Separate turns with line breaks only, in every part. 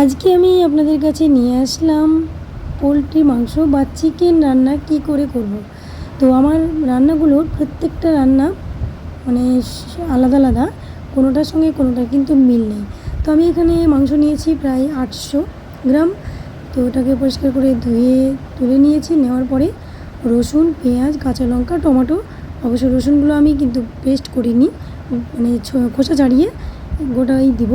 আজকে আমি আপনাদের কাছে নিয়ে আসলাম পোলট্রি মাংস বা চিকেন রান্না কি করে করব। তো আমার রান্নাগুলোর প্রত্যেকটা রান্না মানে আলাদা আলাদা, কোনোটার সঙ্গে কোনোটার কিন্তু মিল নেই। তো আমি এখানে মাংস নিয়েছি প্রায় 800 গ্রাম। তো ওটাকে পরিষ্কার করে ধুয়ে তুলে নিয়েছি। নেওয়ার পরে রসুন, পেঁয়াজ, কাঁচা লঙ্কা, টমেটো, অবশ্য রসুনগুলো আমি কিন্তু পেস্ট করিনি, মানে খোসা ছাড়িয়ে গোটাই দিব।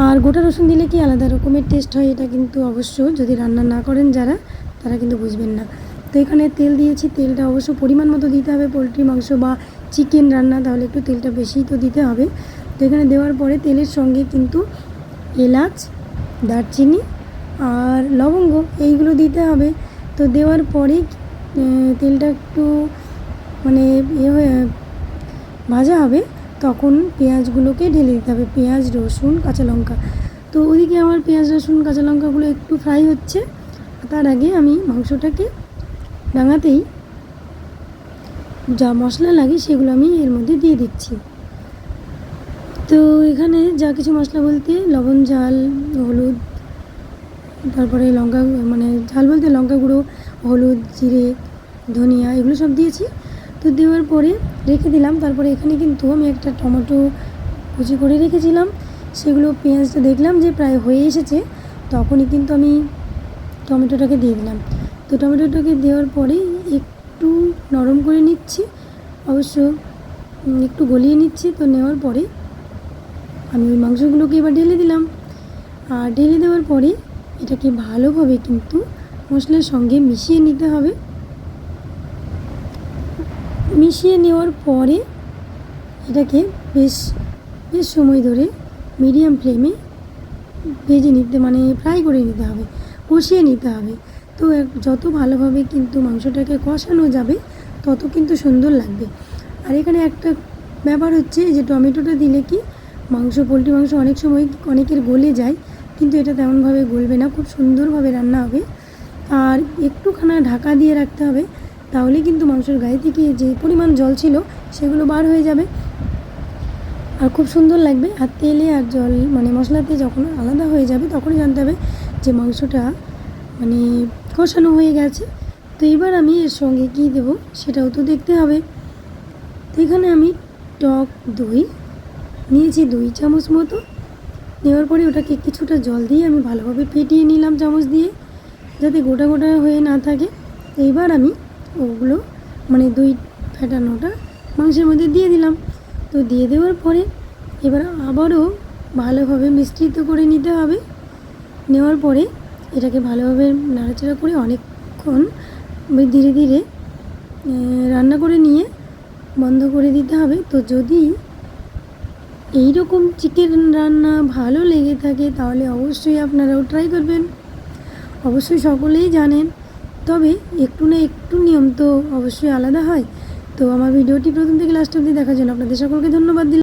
আর গোটা রসুন দিলে কি আলাদা রকমের টেস্ট হয়, এটা কিন্তু অবশ্য যদি রান্না না করেন যারা, তারা কিন্তু বুঝবেন না। তো এখানে তেল দিয়েছি, তেলটা অবশ্য পরিমাণ মতো দিতে হবে। পোলট্রি মাংস বা চিকেন রান্না তাহলে একটু তেলটা বেশি তো দিতে হবে। তো এখানে দেওয়ার পরে তেলের সঙ্গে কিন্তু এলাচ, দারচিনি আর লবঙ্গ এইগুলো দিতে হবে। তো দেওয়ার পরে তেলটা একটু মানে হয়ে ভাজা হবে, তখন পেঁয়াজগুলোকে ঢেলে দিতে হবে, পেঁয়াজ, রসুন, কাঁচা লঙ্কা। তো ওদিকে আমার পেঁয়াজ, রসুন, কাঁচা লঙ্কাগুলো একটু ফ্রাই হচ্ছে। তার আগে আমি মাংসটাকে ডাঙাতেই যা মশলা লাগে সেগুলো আমি এর মধ্যে দিয়ে দিচ্ছি। তো এখানে যা কিছু মশলা বলতে লবণ, ঝাল, হলুদ, তারপরে লঙ্কা, মানে ঝাল বলতে লঙ্কা গুঁড়ো, হলুদ, জিরে, ধনিয়া এগুলো সব দিয়েছি। তো দেওয়ার পরে রেখে দিলাম। তারপরে এখানে কিন্তু আমি একটা টমেটো কুচি করে রেখেছিলাম, সেগুলো পেঁয়াজটা দেখলাম যে প্রায় হয়ে এসেছে, তখনই কিন্তু আমি টমেটোটাকে দিয়ে দিলাম। তো টমেটোটাকে দেওয়ার পরে একটু নরম করে নিচ্ছি, অবশ্য একটু গলিয়ে নিচ্ছি। তো নেওয়ার পরে আমি ওই মাংসগুলোকে এবার ঢেলে দিলাম। আর ঢেলে দেওয়ার পরে এটাকে ভালোভাবে কিন্তু মশলার সঙ্গে মিশিয়ে নিতে হবে। মিশিয়ে নেওয়ার পরে এটাকে বেশ সময় ধরে মিডিয়াম ফ্লেমে ভেজে নিতে, মানে ফ্রাই করে নিতে হবে, কষিয়ে নিতে হবে। তো যত ভালোভাবে কিন্তু মাংসটাকে কষানো যাবে তত কিন্তু সুন্দর লাগবে। আর এখানে একটা ব্যাপার হচ্ছে যে টমেটোটা দিলে কি পোলট্রি মাংস অনেক সময় অনেকের গলে যায়, কিন্তু এটা তেমনভাবে গলবে না, খুব সুন্দরভাবে রান্না হবে। আর একটুখানা ঢাকা দিয়ে রাখতে হবে, তাহলে কিন্তু মাংসের গায়ে থেকে যে পরিমাণ জল ছিল সেগুলো বার হয়ে যাবে আর খুব সুন্দর লাগবে। আর তেলে আর জল মানে মশলাতে যখন আলাদা হয়ে যাবে তখনই জানতে হবে যে মাংসটা মানে কষানো হয়ে গেছে। তো এবার আমি এর সঙ্গে কী দেবো সেটাও তো দেখতে হবে। তো এখানে আমি টক দই নিয়েছি 2 চামচ মতো। নেওয়ার পরে ওটাকে কিছুটা জল দিয়ে আমি ভালোভাবে ফেটিয়ে নিলাম চামচ দিয়ে, যাতে গোটা গোটা হয়ে না থাকে। এইবার আমি ওগুলো মানে দই ফেটানোটা মাংসের মধ্যে দিয়ে দিলাম। তো দিয়ে দেওয়ার পরে এবার আবারও ভালোভাবে মিশ্রিত করে নিতে হবে। নেওয়ার পরে এটাকে ভালোভাবে নাড়াচাড়া করে অনেকক্ষণ ধীরে ধীরে রান্না করে নিয়ে বন্ধ করে দিতে হবে। তো যদি এই রকম চিকেন রান্না ভালো লেগে থাকে তাহলে অবশ্যই আপনারাও ট্রাই করবেন। অবশ্যই সকলেই জানেন, তবে একটু না একটু নিয়ম তো অবশ্যই আলাদা হয়। তো আমার ভিডিওটি প্রথম থেকে লাস্ট অবধি দেখার জন্য আপনাদের সকলকে ধন্যবাদ দিলাম।